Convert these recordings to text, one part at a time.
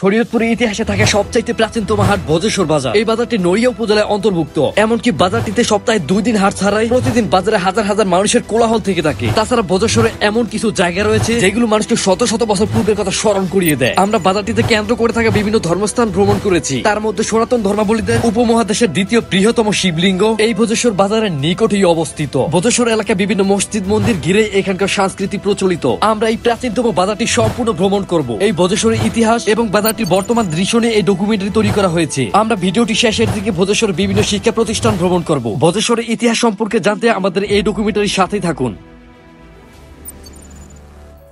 শরীয়তপুরের ইতিহাসে থাকে সবচাইতে প্রাচীনতম হাট ভোজেশ্বর বাজার। এই বাজারটি নড়িয়া উপজেলায় অন্তর্ভুক্ত। এমনকি বাজারটিতে সপ্তাহে 2 দিন হাট ছাড়াই প্রতিদিন বাজারে হাজার হাজার মানুষের কোলাহল থেকে থাকে। তাছাড়া ভোজেশ্বরে এমন কিছু জায়গা রয়েছে যেগুলো মানুষকে শত শত বছর পূর্বের কথা স্মরণ করিয়ে দেয়। আমরা বাজারটিতে কেন্দ্র করে থাকা বিভিন্ন ধর্মস্থান ভ্রমণ করেছি। তার মধ্যে সনাতন ধর্মাবলীদের উপমহাদেশের দ্বিতীয় বৃহত্তম শিবলিঙ্গ এই ভোজেশ্বর বাজারের নিকটেই অবস্থিত। ভোজেশ্বর এলাকায় বিভিন্ন মসজিদ মন্দির ঘিরে এখানকার সংস্কৃতি প্রচলিত। আমরা এই প্রাচীনতম বাজারটি সম্পূর্ণ ভ্রমণ করব। এই ভোজেশ্বরের ইতিহাস এবং বাজারটির বর্তমান দৃশ্য নিয়ে এই ডকুমেন্টারি তৈরি করা হয়েছে। আমরা ভিডিওটি শেষের দিকে ভোজেশ্বরের বিভিন্ন শিক্ষা প্রতিষ্ঠান ভ্রমণ করব। ভোজেশ্বরের ইতিহাস সম্পর্কে জানতে আমাদের এই ডকুমেন্টারির সাথেই থাকুন।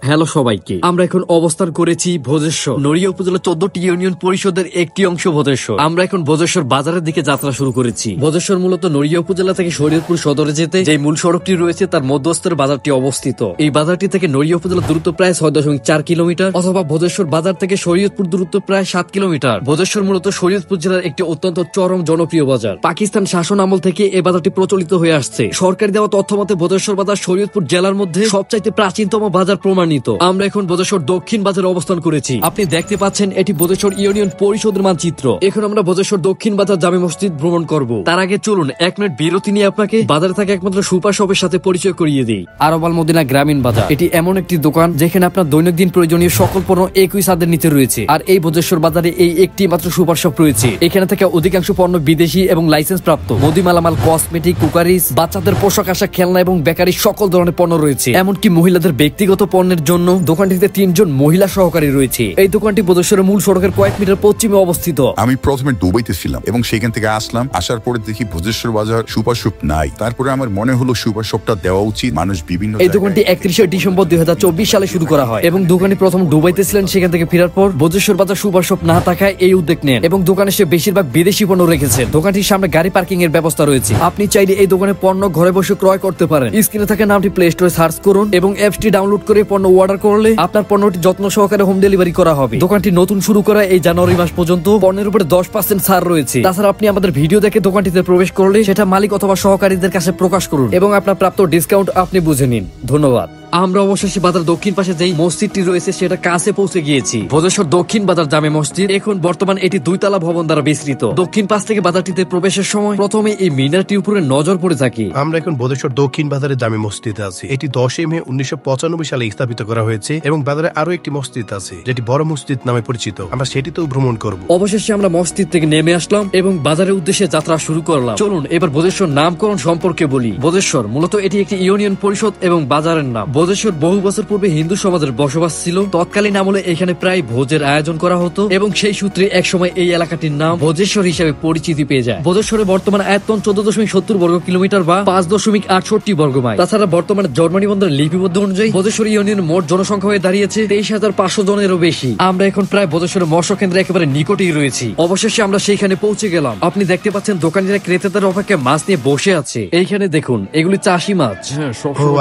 হ্যালো সবাইকে, আমরা এখন অবস্থান করেছি ভোজেশ্বর। নড়িয়া উপজেলা 14টি ইউনিয়ন পরিষদের একটি অংশ ভোজেশ্বর। আমরা এখন ভোজেশ্বর বাজারের দিকে যাত্রা শুরু করেছি। ভোজেশ্বর মূলত নড়িয়া উপজেলা থেকে শরীয়তপুর সদরে যেতে যে মূল সড়কটি রয়েছে তার মধ্যস্থলে বাজারটি অবস্থিত। এই বাজারটি থেকে নড়িয়া উপজেলার দূরত্ব প্রায় 6.4 কিলোমিটার, অথবা ভোজেশ্বর বাজার থেকে শরীয়তপুর দূরত্ব প্রায় 7 কিলোমিটার। ভোজেশ্বর মূলত শরীয়তপুর জেলার একটি অত্যন্ত চরম জনপ্রিয় বাজার। পাকিস্তান শাসন আমল থেকে এই বাজারটি প্রচলিত হয়ে আসছে। সরকারি দেওয়া তথ্য মতে ভোজেশ্বর বাজার শরীয়তপুর জেলার মধ্যে সবচাইতে প্রাচীনতম বাজার প্রমাণিত। আমরা এখন ভোজেশ্বর দক্ষিণ বাজারে অবস্থান করেছি। আপনি দেখতে পাচ্ছেন এটি ভোজেশ্বর ইউনিয়ন পরিষদের মানচিত্র। এখন আমরা ভোজেশ্বর দক্ষিণ বাজার জামে মসজিদ ভ্রমণ করব। তার আগে চলুন 1 মিনিট বিরতি নিয়ে আপনাকে বাজারে থাকা একমাত্র সুপার শপের সাথে পরিচয় করিয়ে দিই। আরব আল মদিনা গ্রামীণ বাজার এটি এমন একটি দোকান যেখানে আপনার দৈনন্দিন প্রয়োজনীয় সকল পণ্য একই ছাদের নিচে রয়েছে। আর এই ভোজেশ্বর বাজারে এই একটি মাত্র সুপার শপ রয়েছে। এখানে থেকে অধিকাংশ পণ্য বিদেশি এবং লাইসেন্স প্রাপ্ত। মুদি মালামাল, কসমেটিক, কুকারিজ, বাচ্চাদের পোশাক আশাক, খেলনা এবং বেকারি সকল ধরনের পণ্য রয়েছে। এমনকি মহিলাদের ব্যক্তিগত পণ্যের জন্য দোকানটিতে 3 জন মহিলা সহকারী রয়েছে। এই দোকানটি ভোজেশ্বরের মূল সড়কের কয়েক মিটার পশ্চিমে অবস্থিত। আমি প্রথমে দুবাইতে ছিলাম এবং সেখান থেকে আসলাম। আসার পরে দেখি ভোজেশ্বর বাজার সুপার শপ নাই। তারপরে আমার মনে হলো সুপার শপটা দেওয়া উচিত। মানুষ বিভিন্ন এই দোকানটি 31 ডিসেম্বর 2024 সালে শুরু করা হয় এবং দোকানি প্রথম দুবাইতে ছিলেন। সেখান থেকে ফেরার পর ভোজেশ্বর বাজার সুপার শপ না থাকায় এই উদ্যোগ নেন এবং দোকানে সে বেশিরভাগ বিদেশি পণ্য রেখেছেন। দোকানটির সামনে গাড়ি পার্কিং এর ব্যবস্থা রয়েছে। আপনি চাইলে এই দোকানে পণ্য ঘরে বসে ক্রয় করতে পারেন। স্ক্রিনে থাকা নামটি প্লে স্টোরে সার্চ করুন এবং অ্যাপসটি ডাউনলোড করে পণ্য অর্ডার করলে আপনার পণ্যটি যত্ন সহকারে হোম ডেলিভারি করা হবে। দোকানটি নতুন শুরু করা এই জানুয়ারি মাস পর্যন্ত পণ্যের উপরে 10% ছাড় রয়েছে। তাছাড়া আপনি আমাদের ভিডিও দেখে দোকানটিতে প্রবেশ করলে সেটা মালিক অথবা সহকারীদের কাছে প্রকাশ করুন এবং আপনার প্রাপ্ত ডিসকাউন্ট আপনি বুঝে নিন। ধন্যবাদ। আমরা অবশেষে বাজার দক্ষিণ পাশে যেই মসজিদটি রয়েছে সেটা কাছে পৌঁছে গিয়েছি। ভোজেশ্বর দক্ষিণ বাজার জামে মসজিদ। এখন বর্তমান এটি 2 তলা ভবন দ্বারা বিস্তৃত। দক্ষিণ পাশ থেকে বাজারটিতে প্রবেশের সময় প্রথমে এই মিনারটির উপরে নজর পড়ে থাকে। আমরা এখন ভোজেশ্বর দক্ষিণ বাজারে জামে মসজিদে আছি। এটি 10 মে 1995 সালে স্থাপিত করা হয়েছে এবং বাজারে আরো একটি মসজিদ আছে যেটি বড় মসজিদ নামে পরিচিত। আমরা সেটিতেও ভ্রমণ করব। অবশেষে আমরা মসজিদ থেকে নেমে আসলাম এবং বাজারের উদ্দেশ্যে যাত্রা শুরু করলাম। চলুন এবার ভোজেশ্বর নামকরণ সম্পর্কে বলি। ভোজেশ্বর মূলত এটি একটি ইউনিয়ন পরিষদ এবং বাজারের নাম। ভোজেশ্বর বহু বছর পূর্বে হিন্দু সমাজের বসবাস ছিল। তৎকালীন আমলে এখানে প্রায় ভোজের আয়োজন করা হতো এবং সেই সূত্রে একসময় এই এলাকাটির নাম ভোজেশ্বর হিসেবে পরিচিতি পেয়ে যায়। ভোজেশ্বরের বর্তমান আয়তন 14.70 বর্গ কিলোমিটার বা 5.68 বর্গ মাইল। তাছাড়া বর্তমানে জন্ম নিবন্ধনের লিপিবদ্ধ অনুযায়ী ভোজেশ্বর ইউনিয়নের মোট জনসংখ্যা হয়ে দাঁড়িয়েছে 23,500 জনেরও বেশি। আমরা এখন প্রায় ভোজেশ্বরের মৎস্য কেন্দ্রে একেবারে নিকটেই রয়েছি। অবশেষে আমরা সেইখানে পৌঁছে গেলাম। আপনি দেখতে পাচ্ছেন দোকানিরা ক্রেতাদের অপেক্ষায় মাছ নিয়ে বসে আছে। এইখানে দেখুন, এগুলি চাষি মাছ।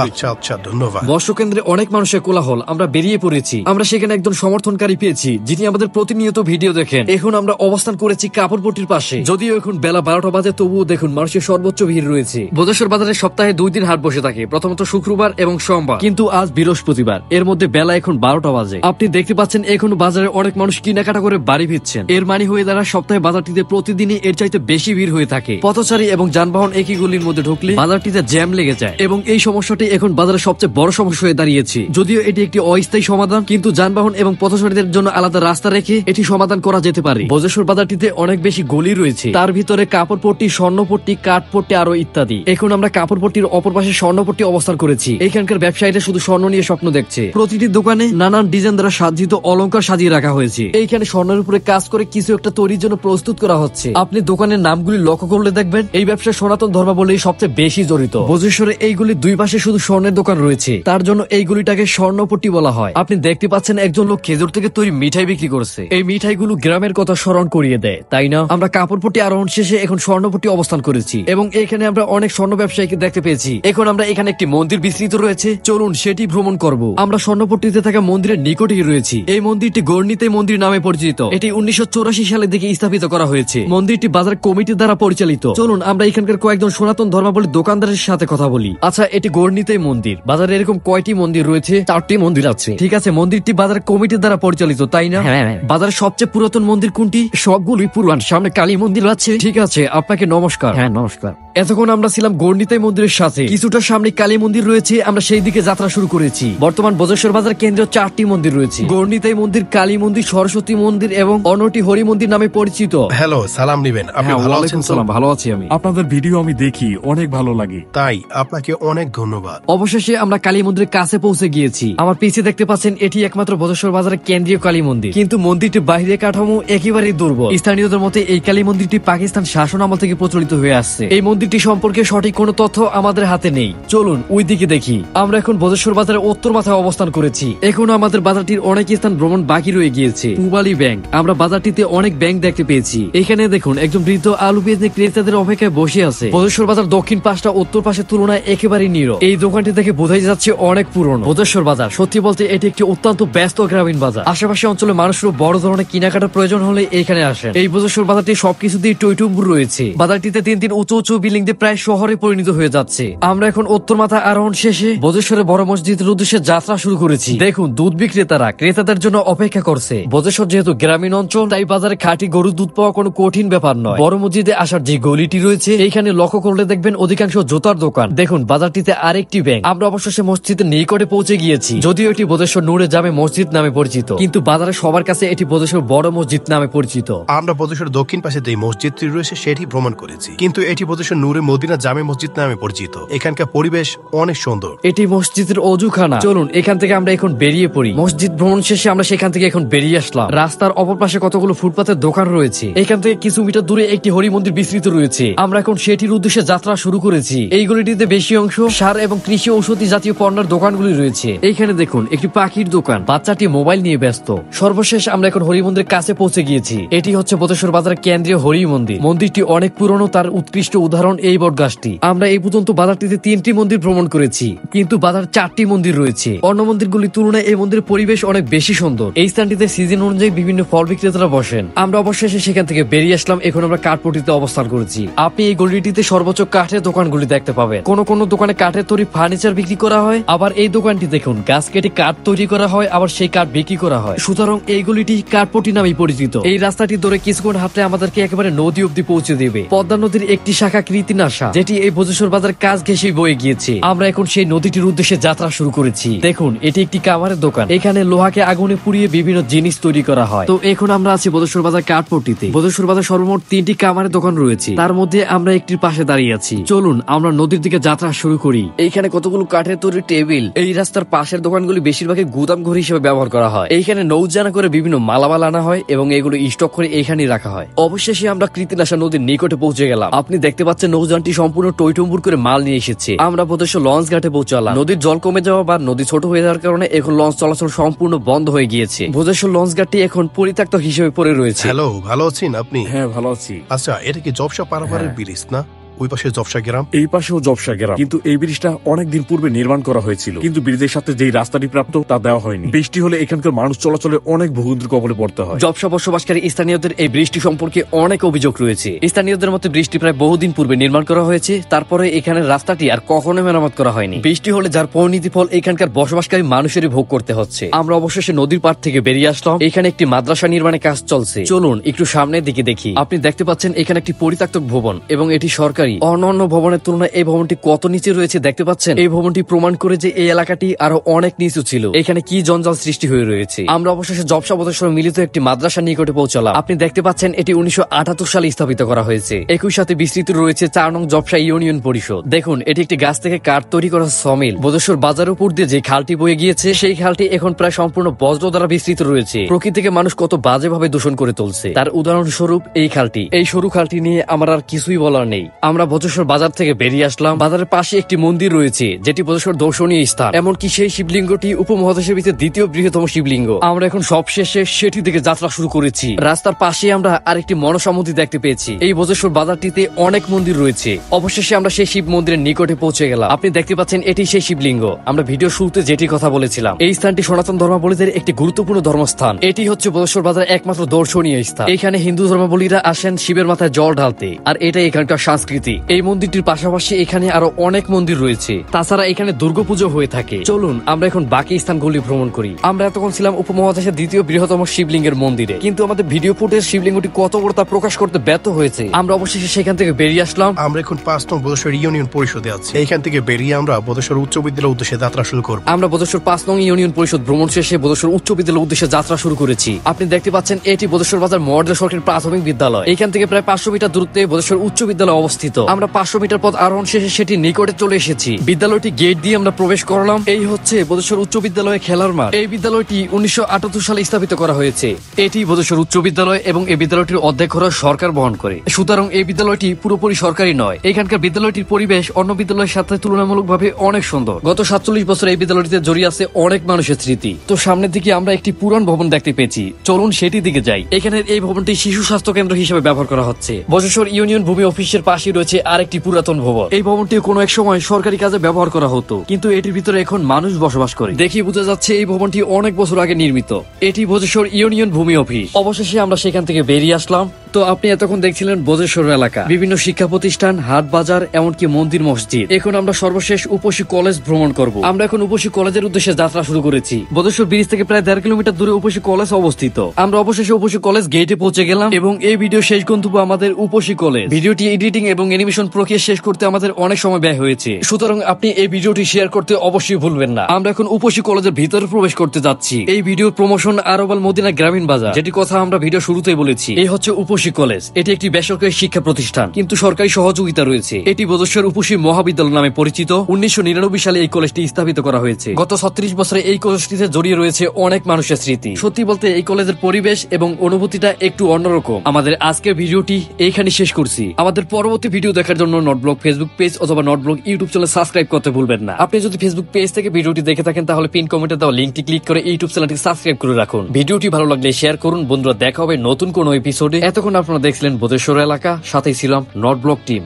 আচ্ছা, ধন্যবাদ। মৎস্য কেন্দ্রে অনেক মানুষের কোলাহল। আমরা বেরিয়ে পড়েছি। আমরা সেখানে একজন সমর্থনকারী পেয়েছি যিনি আমাদের প্রতিনিয়ত ভিডিও দেখেন। এখন আমরা অবস্থান করেছি কাপড়পট্টির পাশে। যদিও এখন বেলা 12টা বাজে, তবুও দেখুন মানুষের সর্বোচ্চ ভিড় রয়েছে। ভোজেশ্বর বাজারে সপ্তাহে 2 দিন হাট বসে থাকে, প্রথমত শুক্রবার এবং সোমবার, কিন্তু আজ বৃহস্পতিবার। এর মধ্যে বেলা এখন 12টা বাজে। আপনি দেখতে পাচ্ছেন এখন বাজারে অনেক মানুষ কেনাকাটা করে বাড়ি ফিরছেন। এর মানে হয়ে দাঁড়ায় সপ্তাহে বাজারটিতে প্রতিদিনই এর চাইতে বেশি ভিড় হয়ে থাকে। পথচারী এবং যানবাহন একই গলির মধ্যে ঢুকলে বাজারটিতে জ্যাম লেগে যায় এবং এই সমস্যাটি এখন বাজারের সবচেয়ে বড় সমস্যা হয়ে দাঁড়িয়েছে। যদিও এটি একটি অস্থায়ী সমাধান, কিন্তু যানবাহন এবং পথচারীদের জন্য আলাদা রাস্তা রেখে এটি সমাধান করা যেতে পারে। ভোজেশ্বর বাজারটিতে অনেক বেশি গলি রয়েছে, তার ভিতরে কাপড়পট্টি, স্বর্ণপট্টি, কাঠপট্টি আরো ইত্যাদি। এখন আমরা কাপড়পট্টির অপর পাশে স্বর্ণপট্টি অবস্থান করেছি। এখানকার ব্যবসায়ীরা শুধু স্বর্ণ নিয়ে স্বপ্ন দেখছে। প্রতিটি দোকানে নানান ডিজাইন দ্বারা সাজ্জিত অলংকার সাজিয়ে রাখা হয়েছে। এইখানে স্বর্ণের উপরে কাজ করে কিছু একটা তৈরির জন্য প্রস্তুত করা হচ্ছে। আপনি দোকানের নামগুলি লক্ষ্য করলে দেখবেন এই ব্যবসায় সনাতন ধর্মাবলী সবচেয়ে বেশি জড়িত। ভোজেশ্বরে এইগুলি 2 পাশে শুধু স্বর্ণের দোকান রয়েছে, তার জন্য এইগুলিটাকে স্বর্ণপট্টি বলা হয়। আপনি দেখতে পাচ্ছেন একজন লোক খেজুর থেকে তৈরি মিঠাই বিক্রি করছে। এই মিঠাইগুলো গ্রামের কথা স্মরণ করিয়ে দেয়, তাই না? আমরা কাপড়পট্টি আরোহণ শেষে এখন স্বর্ণপট্টি অবস্থান করেছি এবং এখানে আমরা অনেক স্বর্ণ ব্যবসায়ীকে দেখতে পেয়েছি। এখন আমরা এখানে একটি মন্দির বিস্তৃত রয়েছে, চলুন সেটি ভ্রমণ করব। আমরা স্বর্ণপট্টিতে থাকা মন্দিরের নিকটেই রয়েছি। এই মন্দিরটি গর্ণিতে মন্দির নামে পরিচিত। এটি 1984 সালের দিকে স্থাপিত করা হয়েছে। মন্দিরটি বাজার কমিটির দ্বারা পরিচালিত। চলুন আমরা এখানকার কয়েকজন সনাতন ধর্মাবলী দোকানদারের সাথে কথা বলি। আচ্ছা, এটি গর্ণিতে মন্দির। বাজারে এরকম এরকম কয়টি মন্দির রয়েছে? 4টি মন্দির আছে। ঠিক আছে, মন্দিরটি বাজার কমিটির দ্বারা পরিচালিত, তাই না? হ্যাঁ। বাজারের সবচেয়ে পুরাতন মন্দির কোনটি? সবগুলোই পুরান। সামনে কালী মন্দির আছে। ঠিক আছে, আপনাকে নমস্কার। হ্যাঁ, নমস্কার। এতক্ষণ আমরা ছিলাম গণ্ডিতাই মন্দিরের সাথে, কিছুটা সামনে কালী মন্দির রয়েছে, আমরা সেই দিকে যাত্রা শুরু করেছি। বর্তমান বজ্রেশ্বর বাজার কেন্দ্রীয় 4টি মন্দির রয়েছে, গণ্ডিতাই মন্দির, কালী মন্দির, সরস্বতী মন্দির এবং অনটি হরি মন্দির নামে পরিচিত। হ্যালো, সালাম নিবেন। আপনি হ্যাঁ, ভালো আছেন ওয়ালাইকুম তো? সালাম, ভালো আছি আমি। আপনাদের ভিডিও আমি দেখি, অনেক ভালো লাগে। তাই আপনাকে অনেক ধন্যবাদ। অবশেষে আমরা কালী মন্দিরের কাছে পৌঁছে গিয়েছি। আমার পিছিয়ে দেখতে পাচ্ছেন, এটি একমাত্র বজ্রেশ্বর বাজারের কেন্দ্রীয় কালী মন্দির, কিন্তু মন্দিরটির বাইরে কাঠামো একেবারেই দুর্বল। স্থানীয়দের মতে এই কালী মন্দিরটি পাকিস্তান শাসন আমল থেকে প্রচলিত হয়ে আসছে। এই মন্দিরটি সম্পর্কে সঠিক কোনো তথ্য আমাদের হাতে নেই। চলুন ওই দিকে দেখি। আমরা এখন বজ্রেশ্বর বাজারের উত্তর মাথায় অবস্থান করেছি। এখনো আমাদের বাজারটির অনেক স্থান ভ্রমণ বাকি রয়ে গিয়েছে। পুবালি ব্যাংক, আমরা বাজারটিতে অনেক ব্যাংক দেখতে পেয়েছি। এখানে দেখুন, একজন বৃদ্ধ আলু পেঁয়াজ ক্রেতাদের অপেক্ষায় বসে আছে। বজ্রেশ্বর বাজার দক্ষিণ পাশটা উত্তর পাশের তুলনায় একেবারেই নীরব। এই দোকানটি দেখে বোঝাই যাচ্ছে অনেক পুরনো। বজ্রেশ্বর বাজার সত্যি বলতে এটি একটি অত্যন্ত ব্যস্ত গ্রামীণ বাজার। আশেপাশে অঞ্চলে মানুষেরও বড় ধরনের কেনাকাটার প্রয়োজন হলে এখানে আসেন। এই বজ্রেশ্বর বাজারটি সবকিছু দিয়ে টইটুম্বুর রয়েছে। বাজারটিতে 3 উঁচু উঁচু বিল্ডিং দিয়ে প্রায় শহরে পরিণত হয়ে যাচ্ছে। আমরা এখন উত্তর মাথা আরোহণ শেষে বজ্রেশ্বরের বড় মসজিদের উদ্দেশ্যে যাত্রা শুরু করেছি। দেখুন, দুধ বিক্রেতারা ক্রেতাদের জন্য অপেক্ষা করছে। বজ্রেশ্বর যেহেতু গ্রামীণ অঞ্চল, তাই বাজারে খাঁটি গরুর দুধ পাওয়া কোনো কঠিন ব্যাপার নয়। বড় মসজিদে আসার যে গলিটি রয়েছে, এইখানে লক্ষ্য করলে দেখবেন অধিকাংশ জুতার দোকান। দেখুন, বাজারটিতে আরেকটি ব্যাংক। আমরা অবশেষে মসজিদের নিকটে পৌঁছে গিয়েছি। যদিও এটি বজ্রেশ্বর নূরে জামে মসজিদ নামে পরিচিত, কিন্তু বাজারে সবার কাছে এটি বজ্রেশ্বর বড় মসজিদ নামে পরিচিত। আমরা বজ্রেশ্বর দক্ষিণ পাশে যে মসজিদটি রয়েছে সেটি ভ্রমণ করেছি, কিন্তু এটি বজ্রেশ্বর নূরে মদিনা জামে মসজিদ নামে পরিচিত। এখানকার পরিবেশ অনেক সুন্দর। এটি মসজিদের অজুখানা। চলুন এখান থেকে আমরা এখন বেরিয়ে পড়ি। মসজিদ ভ্রমণ শেষে আমরা সেখান থেকে এখন বেরিয়ে আসলাম। রাস্তার অপর পাশে কতগুলো ফুটপাতের দোকান রয়েছে। এখান থেকে কিছু মিটার দূরে একটি হরি মন্দির বিস্তৃত রয়েছে। আমরা এখন সেটির উদ্দেশ্যে যাত্রা শুরু করেছি। এই গলিটিতে বেশি অংশ সার এবং কৃষি ঔষধি জাতীয় পণ্যের দোকানগুলি রয়েছে। এইখানে দেখুন, একটি পাখির দোকান, বাচ্চাটি মোবাইল নিয়ে ব্যস্ত। সর্বশেষ আমরা এখন হরি মন্দিরের কাছে পৌঁছে গিয়েছি। এটি হচ্ছে বজ্রেশ্বর বাজারের কেন্দ্রীয় হরি মন্দির। মন্দিরটি অনেক পুরনো, তার উৎকৃষ্ট উদাহরণ এই বট গাছটি। আমরা এই পর্যন্ত বাজারটিতে 3টি মন্দির ভ্রমণ করেছি, কিন্তু বাজার 4টি মন্দির রয়েছে। অন্য মন্দিরগুলির তুলনায় এই মন্দিরের পরিবেশ অনেক বেশি সুন্দর। এই স্থানটিতে সিজন অনুযায়ী বিভিন্ন ফল বিক্রেতারা বসেন। আমরা অবশেষে সেখান থেকে বেরিয়ে আসলাম। এখন আমরা কাঠপট্টিতে অবস্থান করেছি। আপনি এই গলিটিতে সর্বোচ্চ কাঠের দোকানগুলি দেখতে পাবেন। কোন কোন দোকানে কাঠের তৈরি ফার্নিচার বিক্রি করা হয়, আবার এই দোকানটি দেখুন, গাছ কেটে কাঠ তৈরি করা হয়, আবার সেই কাঠ বিক্রি করা হয়। সুতরাং এই গলিটি কাঠপট্টি নামেই পরিচিত। এই রাস্তাটি ধরে কিছুক্ষণ হাঁটলে আমাদেরকে একেবারে নদী অব্দি পৌঁছে দেবে। পদ্মা নদীর একটি শাখা কৃতিনাশা, যেটি এই বজ্রেশ্বর বাজার কাছ ঘেঁষেই বয়ে গিয়েছে। আমরা এখন সেই নদীটির উদ্দেশ্যে যাত্রা শুরু করেছি। দেখুন, এটি একটি কামারের দোকান। এখানে লোহাকে আগুনে পুড়িয়ে বিভিন্ন জিনিস তৈরি করা হয়। তো এখন আমরা আছি বজ্রেশ্বর বাজার কাঠপট্টিতে। বজ্রেশ্বর বাজার সর্বমোট 3টি কামারের দোকান রয়েছে, তার মধ্যে আমরা একটির পাশে দাঁড়িয়ে আছি। চলুন আমরা নদীর দিকে যাত্রা শুরু করি। এইখানে কতগুলো কাঠের তৈরি টেবিল। এই রাস্তার পাশের দোকানগুলি বেশিরভাগই গুদাম ঘর হিসেবে ব্যবহার করা হয়। এইখানে নৌজানা করে বিভিন্ন মালামাল আনা হয় এবং এগুলো স্টক করে এইখানেই রাখা হয়। অবশেষে আমরা কৃতিনাশা নদীর নিকটে পৌঁছে গেলাম। আপনি দেখতে পাচ্ছেন নৌযানটি সম্পূর্ণ টইটুম্বুর করে মাল নিয়ে এসেছে। আমরা বজ্রেশ্বর লঞ্চ ঘাটে পৌঁছালাম। নদীর জল কমে যাওয়া বা নদী ছোট হয়ে যাওয়ার কারণে এখন লঞ্চ চলাচল সম্পূর্ণ বন্ধ হয়ে গিয়েছে। বজ্রেশ্বর লঞ্চ ঘাটটি এখন পরিত্যক্ত হিসেবে পড়ে রয়েছে। হ্যালো, ভালো আছেন আপনি? হ্যাঁ, ভালো আছি। আচ্ছা, এটা কি জবসা পারাপারের ব্রিজ না? ওই পাশে জবসা গ্রাম, এই পাশেও জবসা গ্রাম, কিন্তু এই ব্রিজটা অনেকদিন পূর্বে নির্মাণ করা হয়েছিল, কিন্তু ব্রিজের সাথে যেই রাস্তাটি প্রাপ্ত তা দেওয়া হয়নি। বৃষ্টি হলে এখানকার মানুষ চলাচলে অনেক ভোগান্তির কবলে পড়তে হয়। জবসা বসবাসকারী স্থানীয়দের এই বৃষ্টি সম্পর্কে অনেক অভিযোগ রয়েছে। স্থানীয়দের মতে বৃষ্টি প্রায় বহুদিন পূর্বে নির্মাণ করা হয়েছে, তারপরে এখানে রাস্তাটি আর কখনো মেরামত করা হয়নি। বৃষ্টি হলে যার পরিণতি ফল এখানকার বসবাসকারী মানুষেরই ভোগ করতে হচ্ছে। আমরা অবশেষে নদীর পাড় থেকে বেরিয়ে আসলাম। এখানে একটি মাদ্রাসা নির্মাণের কাজ চলছে। চলুন একটু সামনের দিকে দেখি। আপনি দেখতে পাচ্ছেন এখানে একটি পরিত্যক্ত ভবন এবং এটি সরকারি। অন্যান্য ভবনের তুলনায় এই ভবনটি কত নিচে রয়েছে দেখতে পাচ্ছেন। এই ভবনটি প্রমাণ করে যে এই এলাকাটি আরো অনেক নিচু ছিল। এখানে কি জঞ্জাল সৃষ্টি হয়ে রয়েছে। আমরা অবশেষে জবসা বজ্রেশ্বর মিলিত একটি মাদ্রাসার নিকটে পৌঁছালাম। আপনি দেখতে পাচ্ছেন এটি 1978 সালে স্থাপিত করা হয়েছে। একই সাথে বিস্তৃত রয়েছে 4 নং জবসা ইউনিয়ন পরিষদ। দেখুন, এটি একটি গাছ থেকে কাঠ তৈরি করা সমিল। বজ্রেশ্বর বাজারের উপর দিয়ে যে খালটি বয়ে গিয়েছে, সেই খালটি এখন প্রায় সম্পূর্ণ বজ্র দ্বারা বিস্তৃত রয়েছে। প্রকৃতিকে মানুষ কত বাজেভাবে দূষণ করে তুলছে, তার উদাহরণস্বরূপ এই খালটি। এই সরু খালটি নিয়ে আমার আর কিছুই বলার নেই। আমরা বজ্রেশ্বর বাজার থেকে বেরিয়ে আসলাম। বাজারের পাশে একটি মন্দির রয়েছে, যেটি বজ্রেশ্বর দর্শনীয় স্থান। এমনকি সেই শিবলিঙ্গটি উপমহাদেশের ভিতরে 2য় বৃহত্তম শিবলিঙ্গ। আমরা এখন সবশেষে সেটি দিকে যাত্রা শুরু করেছি। রাস্তার পাশে আমরা আরেকটি মনসা মন্দির দেখতে পেয়েছি। এই বজ্রেশ্বর বাজারটিতে অনেক মন্দির রয়েছে। অবশেষে আমরা সেই শিব মন্দিরের নিকটে পৌঁছে গেলাম। আপনি দেখতে পাচ্ছেন এটি সেই শিবলিঙ্গ। আমরা ভিডিও শুরুতে যেটি কথা বলেছিলাম, এই স্থানটি সনাতন ধর্মাবলীদের একটি গুরুত্বপূর্ণ ধর্মস্থান। এটি হচ্ছে বজ্রেশ্বর বাজার একমাত্র দর্শনীয় স্থান। এখানে হিন্দু ধর্মাবলীরা আসেন শিবের মাথায় জল ঢালতে, আর এটাই এখানকার সংস্কৃতি। স্মৃতি। এই মন্দিরটির পাশাপাশি এখানে আরো অনেক মন্দির রয়েছে, তাছাড়া এখানে দুর্গাপুজো হয়ে থাকে। চলুন আমরা এখন বাকি স্থানগুলি ভ্রমণ করি। আমরা এতক্ষণ ছিলাম উপমহাদেশের দ্বিতীয় বৃহত্তম শিবলিঙ্গের মন্দিরে, কিন্তু আমাদের ভিডিও ফুটেজ শিবলিঙ্গটি কত বড় তা প্রকাশ করতে ব্যর্থ হয়েছে। আমরা অবশেষে সেখান থেকে বেরিয়ে আসলাম। আমরা এখন 5 নং বোধেশ্বর ইউনিয়ন পরিষদে আছি। এইখান থেকে বেরিয়ে আমরা বোধেশ্বর উচ্চ বিদ্যালয়ের উদ্দেশ্যে যাত্রা শুরু করব। আমরা বোধেশ্বর 5 নং ইউনিয়ন পরিষদ ভ্রমণ শেষে বোধেশ্বর উচ্চ বিদ্যালয়ের উদ্দেশ্যে যাত্রা শুরু করেছি। আপনি দেখতে পাচ্ছেন এটি বোধেশ্বর বাজার মর্যাদা সরকারি প্রাথমিক বিদ্যালয়। এখান থেকে প্রায় 500 মিটার দূরত্বে বোধেশ্বর উচ্চ বিদ্যালয় অবস্থিত। আমরা 500 মিটার পথ আরোহণ শেষে সেটি নিকটে চলে এসেছি। বিদ্যালয়টি গেট দিয়ে আমরা প্রবেশ করলাম। এই হচ্ছে বোধেশ্বর উচ্চ বিদ্যালয়ে খেলার মাঠ। এই বিদ্যালয়টি 1978 সালে স্থাপিত করা হয়েছে। এটি বোধেশ্বর উচ্চ বিদ্যালয় এবং এই বিদ্যালয়টির অর্ধেক খরচ সরকার বহন করে। সুতরাং এই বিদ্যালয়টি পুরোপুরি সরকারি নয়। এখানকার বিদ্যালয়টির পরিবেশ অন্য বিদ্যালয়ের সাথে তুলনামূলকভাবে অনেক সুন্দর। গত 47 বছর এই বিদ্যালয়টিতে জড়িয়ে আছে অনেক মানুষের স্মৃতি। তো সামনের দিকে আমরা একটি পুরান ভবন দেখতে পেয়েছি, চলুন সেটি দিকে যাই। এখানের এই ভবনটি শিশু স্বাস্থ্য কেন্দ্র হিসেবে ব্যবহার করা হচ্ছে। বোধেশ্বর ইউনিয়ন ভূমি অফিসের পাশে রয়েছে আরেকটি পুরাতন ভবন। এই ভবনটি কোনো এক সময় সরকারি কাজে ব্যবহার করা হতো, কিন্তু এটির ভিতরে এখন মানুষ বসবাস করে। দেখি বোঝা যাচ্ছে এই ভবনটি অনেক বছর আগে নির্মিত। এটি বোধেশ্বর ইউনিয়ন ভূমি অফিস। অবশেষে আমরা সেখান থেকে বেরিয়ে আসলাম। তো আপনি এতক্ষণ দেখছিলেন বোধেশ্বর এলাকা, বিভিন্ন শিক্ষা প্রতিষ্ঠান, হাট বাজার, এমনকি মন্দির মসজিদ। এখন আমরা সর্বশেষ উপসী কলেজ ভ্রমণ করব। আমরা এখন উপসী কলেজের উদ্দেশ্যে যাত্রা শুরু করেছি। বোধেশ্বর ব্রিজ থেকে প্রায় 1.5 কিলোমিটার দূরে উপসী কলেজ অবস্থিত। আমরা অবশেষে উপসী কলেজ গেটে পৌঁছে গেলাম এবং এই ভিডিও শেষ গন্তব্য আমাদের উপসী কলেজ। ভিডিওটি এডিটিং এবং অ্যানিমেশন প্রক্রিয়া শেষ করতে আমাদের অনেক সময় ব্যয় হয়েছে, সুতরাং আপনি এই ভিডিওটি শেয়ার করতে অবশ্যই ভুলবেন না। আমরা এখন উপসী কলেজের ভিতরে প্রবেশ করতে যাচ্ছি। এই ভিডিওর প্রমোশন আরবাল মদিনা গ্রামীণ বাজার, যেটি কথা আমরা ভিডিও শুরুতেই বলেছি। এই হচ্ছে উপসী কলেজ। এটি একটি বেসরকারি শিক্ষা প্রতিষ্ঠান, কিন্তু সরকারি সহযোগিতা রয়েছে। এটি বোধেশ্বর উপসী মহাবিদ্যালয় নামে পরিচিত। 1999 সালে এই কলেজটি স্থাপিত করা হয়েছে। গত 36 বছরে এই কলেজটিতে জড়িয়ে রয়েছে অনেক মানুষের স্মৃতি। সত্যি বলতে এই কলেজের পরিবেশ এবং অনুভূতিটা একটু অন্যরকম। আমাদের আজকের ভিডিওটি এইখানে শেষ করছি। আমাদের পরবর্তী ভিডিও দেখার জন্য নটব্লগ ফেসবুক পেজ অথবা নটব্লগ ইউটিউব চ্যানেল সাবস্ক্রাইব করতে ভুলবেন না। আপনি যদি ফেসবুক পেজ থেকে ভিডিওটি দেখে থাকেন তাহলে পিন কমেন্টে দেওয়া লিঙ্কটি ক্লিক করে ইউটিউব চ্যানেলটি সাবস্ক্রাইব করে রাখুন। ভিডিওটি ভালো লাগলে শেয়ার করুন। বন্ধুরা, দেখা হবে নতুন কোনো এপিসোডে। এতক্ষণ আপনারা দেখছিলেন বোধেশ্বর এলাকা, সাথেই ছিলাম নটব্লগ টিম।